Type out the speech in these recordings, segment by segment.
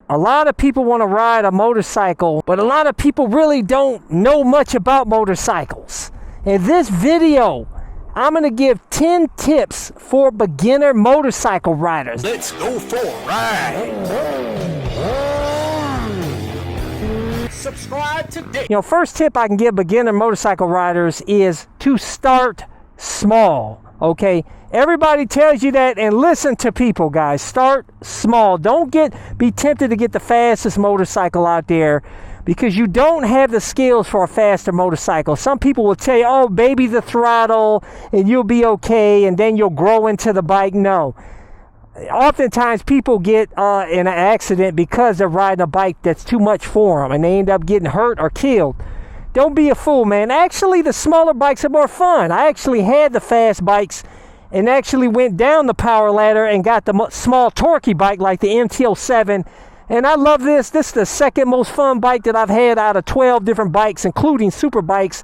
A lot of people want to ride a motorcycle, but a lot of people really don't know much about motorcycles. In this video, I'm going to give 10 tips for beginner motorcycle riders. Let's go for a ride. Subscribe today. First tip I can give beginner motorcycle riders is to start small, okay? Everybody tells you that, and listen to people, guys. Start small. Don't be tempted to get the fastest motorcycle out there because you don't have the skills for a faster motorcycle. Some people will tell you, oh, baby the throttle and you'll be okay, and then you'll grow into the bike. No. Oftentimes people get in an accident because they're riding a bike that's too much for them, and they end up getting hurt or killed. Don't be a fool, man. Actually, the smaller bikes are more fun. I actually had the fast bikes and actually went down the power ladder and got the small torquey bike like the MT-07. And I love this. This is the second most fun bike that I've had out of 12 different bikes, including super bikes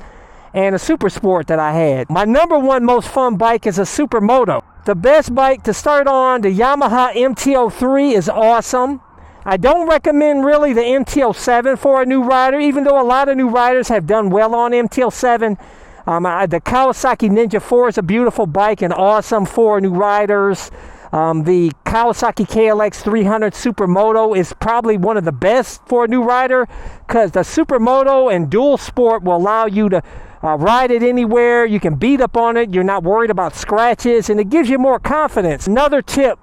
and a super sport that I had. My number one most fun bike is a supermoto. The best bike to start on, the Yamaha MT-03, is awesome. I don't recommend really the MT-07 for a new rider, even though a lot of new riders have done well on MT-07. The Kawasaki Ninja 4 is a beautiful bike and awesome for new riders. The Kawasaki KLX 300 Supermoto is probably one of the best for a new rider because the Supermoto and dual sport will allow you to ride it anywhere. You can beat up on it. You're not worried about scratches, and it gives you more confidence. Another tip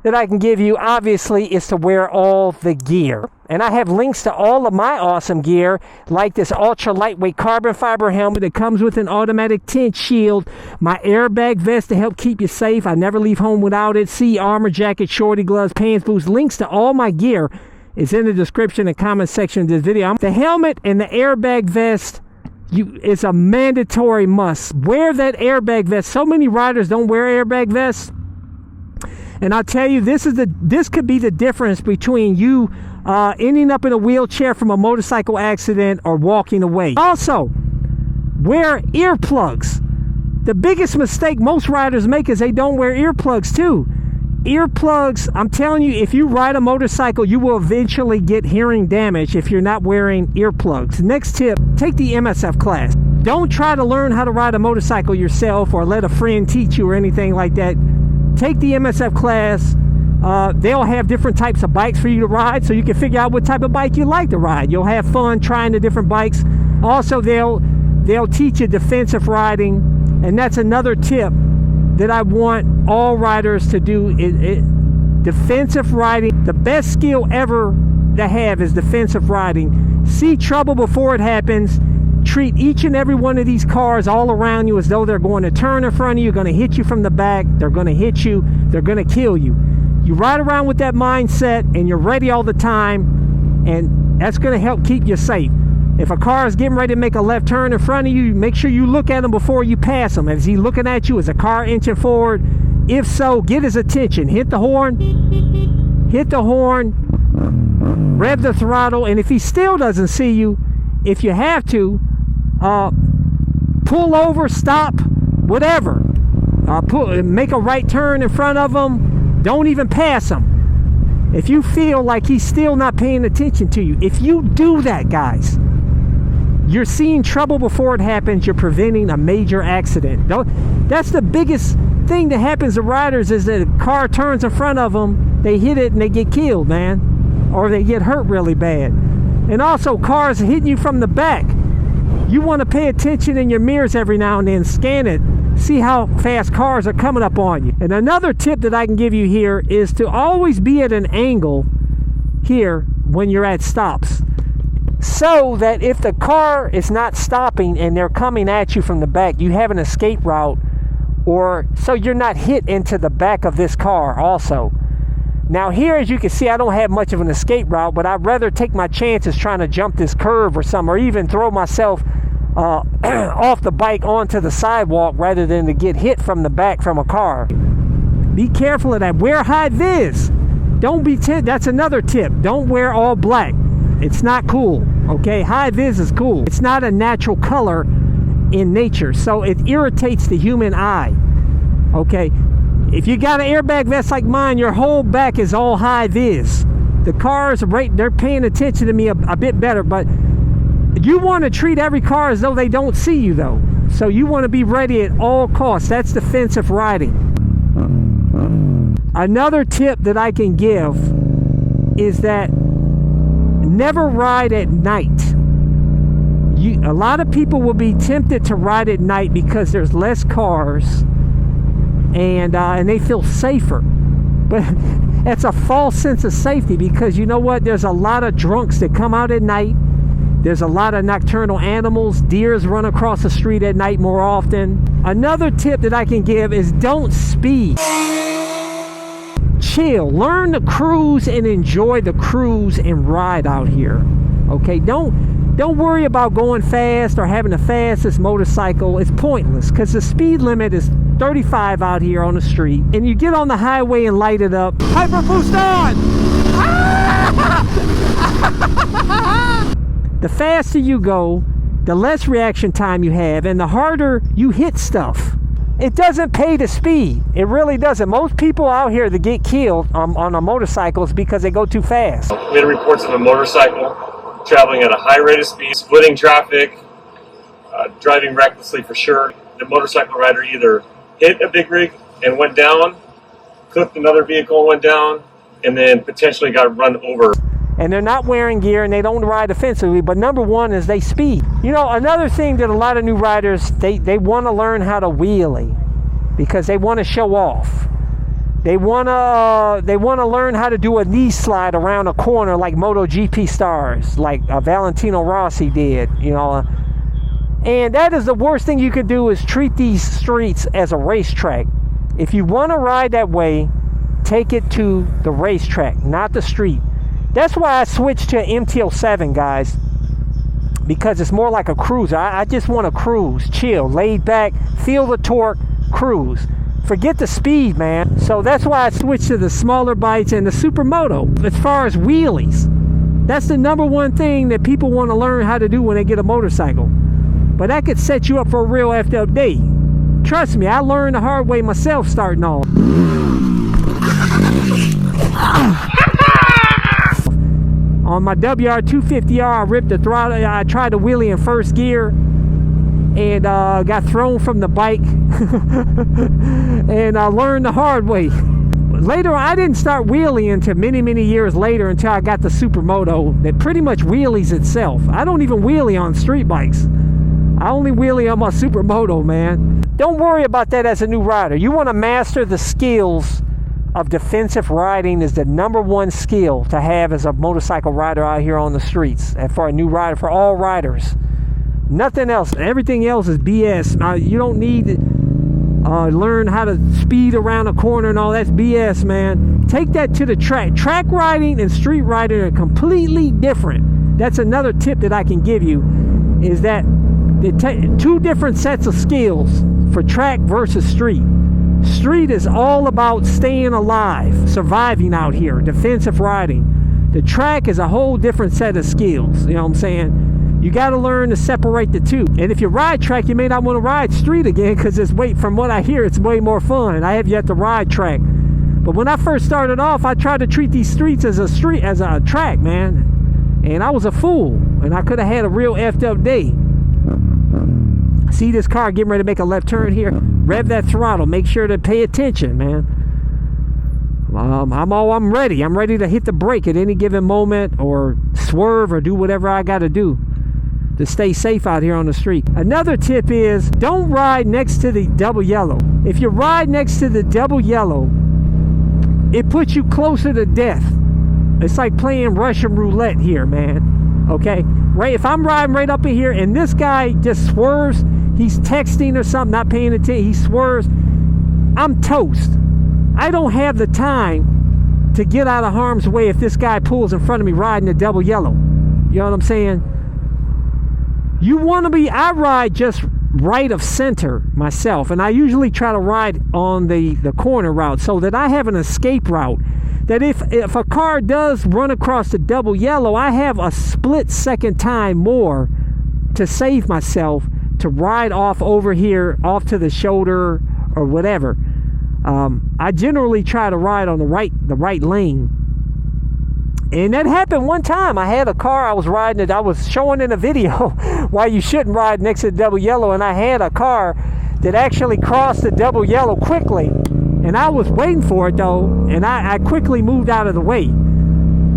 that I can give you, obviously, is to wear all the gear. And I have links to all of my awesome gear, like this ultra lightweight carbon fiber helmet that comes with an automatic tint shield, my airbag vest to help keep you safe. I never leave home without it. See armor jacket, shorty gloves, pants, boots. Links to all my gear is in the description and comment section of this video. The helmet and the airbag vest is a mandatory must. Wear that airbag vest. So many riders don't wear airbag vests. And I'll tell you, this could be the difference between you ending up in a wheelchair from a motorcycle accident or walking away. Also, wear earplugs. The biggest mistake most riders make is they don't wear earplugs too. Earplugs, I'm telling you, if you ride a motorcycle, you will eventually get hearing damage if you're not wearing earplugs. Next tip, take the MSF class. Don't try to learn how to ride a motorcycle yourself or let a friend teach you or anything like that. Take the MSF class. They'll have different types of bikes for you to ride, so you can figure out what type of bike you like to ride. You'll have fun trying the different bikes. Also, they'll teach you defensive riding, and that's another tip that I want all riders to do. Defensive riding. The best skill ever to have is defensive riding. See trouble before it happens. Treat each and every one of these cars all around you as though they're going to turn in front of you, going to hit you from the back, they're going to hit you, they're going to kill you. You ride around with that mindset and you're ready all the time, and that's going to help keep you safe. If a car is getting ready to make a left turn in front of you, make sure you look at him before you pass him. Is he looking at you? Is the car inching forward? If so, get his attention. Hit the horn, rev the throttle, and if he still doesn't see you, if you have to, pull over, stop, whatever. Make a right turn in front of him. Don't even pass him. If you feel like he's still not paying attention to you, if you do that, guys, you're seeing trouble before it happens. You're preventing a major accident. That's the biggest thing that happens to riders, is that a car turns in front of them, they hit it and they get killed, man, or they get hurt really bad. And also, cars hitting you from the back. You want to pay attention in your mirrors every now and then. Scan it. See how fast cars are coming up on you. And another tip that I can give you here is to always be at an angle here when you're at stops, so that if the car is not stopping and they're coming at you from the back, you have an escape route, or so you're not hit into the back of this car also. Now here, as you can see, I don't have much of an escape route, but I'd rather take my chances trying to jump this curve or something, or even throw myself off the bike onto the sidewalk rather than to get hit from the back from a car. Be careful of that. Wear high vis. Don't be that's another tip. Don't wear all black. It's not cool, okay? High vis is cool. It's not a natural color in nature, so it irritates the human eye, okay? If you got an airbag vest like mine, your whole back is all high vis. The cars, they're paying attention to me a bit better, but you want to treat every car as though they don't see you, though. So you want to be ready at all costs. That's defensive riding. Another tip that I can give is that never ride at night. A lot of people will be tempted to ride at night because there's less cars and they feel safer. But it's a false sense of safety, because you know what? There's a lot of drunks that come out at night. There's a lot of nocturnal animals. Deers run across the street at night more often. Another tip that I can give is don't speed. Chill. Learn to cruise and enjoy the cruise and ride out here. Okay, don't worry about going fast or having the fastest motorcycle. It's pointless, because the speed limit is 35 out here on the street, and you get on the highway and light it up. Hyper boost on! The faster you go, the less reaction time you have, and the harder you hit stuff. It doesn't pay to speed. It really doesn't. Most people out here that get killed on a motorcycle is because they go too fast. We had reports of a motorcycle traveling at a high rate of speed, splitting traffic, driving recklessly for sure. The motorcycle rider either hit a big rig and went down, clipped another vehicle and went down, and then potentially got run over. And they're not wearing gear and they don't ride offensively, but number one is they speed. You know, another thing that a lot of new riders, they want to learn how to wheelie because they want to show off. They want to learn how to do a knee slide around a corner like MotoGP stars, like Valentino Rossi did, you know. And that is the worst thing you could do, is treat these streets as a racetrack. If you want to ride that way, take it to the racetrack, not the street. That's why I switched to MT-07, guys, because it's more like a cruiser. I just want to cruise, chill, laid back, feel the torque, cruise. Forget the speed, man. So that's why I switched to the smaller bikes and the Supermoto. As far as wheelies, that's the number one thing that people want to learn how to do when they get a motorcycle. But that could set you up for a real effed up day. Trust me, I learned the hard way myself starting off. On my WR250R, I ripped the throttle. I tried to wheelie in first gear and got thrown from the bike. And I learned the hard way. Later, I didn't start wheeling until many, many years later, until I got the Supermoto that pretty much wheelies itself. I don't even wheelie on street bikes. I only wheelie on my Supermoto, man. Don't worry about that as a new rider. You want to master the skills of defensive riding. Is the number one skill to have as a motorcycle rider out here on the streets, and for a new rider, for all riders. Nothing else. Everything else is BS. Now, you don't need to learn how to speed around a corner and all. That's BS, man. Take that to the track. Track riding and street riding are completely different. That's another tip that I can give you, is that two different sets of skills for track versus street. Street is all about staying alive, surviving out here, defensive riding. The track is a whole different set of skills, you know what I'm saying? You got to learn to separate the two. And if you ride track, you may not want to ride street again, because from what I hear, it's way more fun. I have yet to ride track. But when I first started off, I tried to treat these streets as a track, man. And I was a fool, and I could have had a real effed up day. See this car getting ready to make a left turn here? Rev that throttle. Make sure to pay attention, man. I'm ready. I'm ready to hit the brake at any given moment, or swerve, or do whatever I got to do to stay safe out here on the street. Another tip is don't ride next to the double yellow. If you ride next to the double yellow, it puts you closer to death. It's like playing Russian roulette here, man. Okay? Right? If I'm riding right up in here and this guy just swerves, he's texting or something, not paying attention, he swerves, I'm toast. I don't have the time to get out of harm's way if this guy pulls in front of me riding the double yellow. You know what I'm saying? You want to be, I ride just right of center myself, and I usually try to ride on the corner route so that I have an escape route. That if a car does run across the double yellow, I have a split second time more to save myself, to ride off over here, off to the shoulder or whatever. I generally try to ride on the right lane, And that happened one time. I had a car, I was riding it, I was showing in a video why you shouldn't ride next to the double yellow, and I had a car that actually crossed the double yellow quickly. And I was waiting for it though, and I quickly moved out of the way.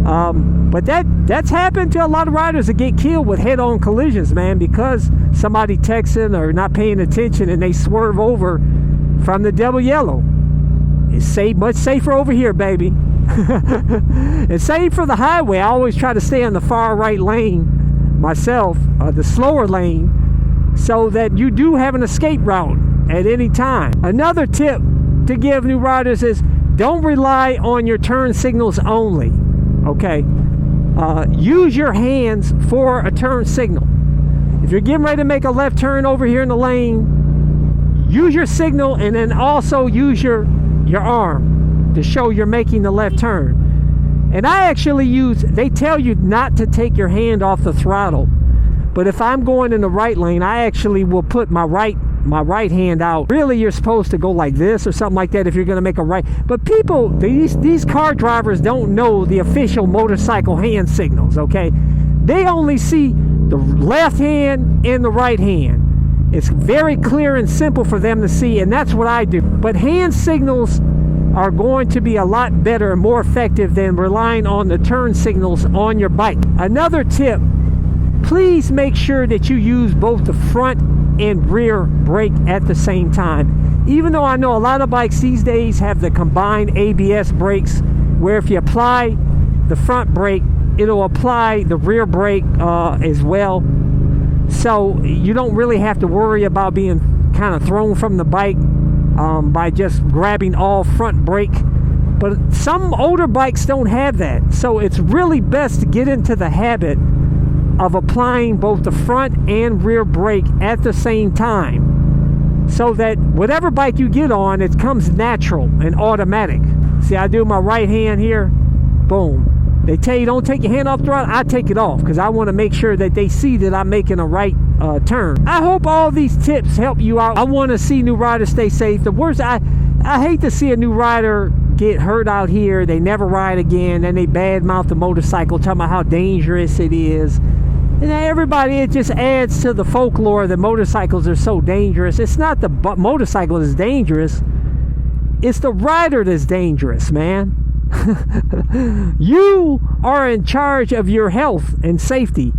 But that's happened to a lot of riders that get killed with head-on collisions, man, because somebody texting or not paying attention and they swerve over from the double yellow. It's much safer over here, baby. And same for the highway. I always try to stay on the far right lane myself, the slower lane, so that you do have an escape route at any time. Another tip to give new riders is don't rely on your turn signals only. Okay, use your hands for a turn signal. If you're getting ready to make a left turn over here in the lane, use your signal, and then also use your arm to show you're making the left turn. And I actually they tell you not to take your hand off the throttle, but if I'm going in the right lane, I actually will put my right hand out. Really, you're supposed to go like this or something like that if you're going to make a right. But people, these car drivers don't know the official motorcycle hand signals, okay? They only see the left hand and the right hand. It's very clear and simple for them to see, and that's what I do. But hand signals are going to be a lot better and more effective than relying on the turn signals on your bike. Another tip, please make sure that you use both the front and rear brake at the same time. Even though I know a lot of bikes these days have the combined ABS brakes, where if you apply the front brake, it'll apply the rear brake as well. So you don't really have to worry about being kind of thrown from the bike by just grabbing all front brake. But some older bikes don't have that. So it's really best to get into the habit of applying both the front and rear brake at the same time, so that whatever bike you get on, it comes natural and automatic. See, I do my right hand here, boom. They tell you don't take your hand off the throttle. I take it off because I want to make sure that they see that I'm making a right turn. I hope all these tips help you out. I want to see new riders stay safe. The worst, I hate to see a new rider get hurt out here. They never ride again, and they badmouth the motorcycle, talking about how dangerous it is. And everybody, it just adds to the folklore that motorcycles are so dangerous. It's not the motorcycle that's dangerous. It's the rider that's dangerous, man. You are in charge of your health and safety.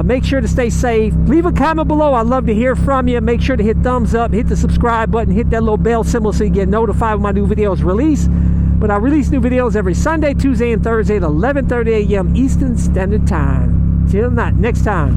Make sure to stay safe. Leave a comment below. I'd love to hear from you. Make sure to hit thumbs up, hit the subscribe button, hit that little bell symbol so you get notified when my new videos release. But I release new videos every Sunday, Tuesday, and Thursday at 11:30 a.m. Eastern Standard Time. Till next time.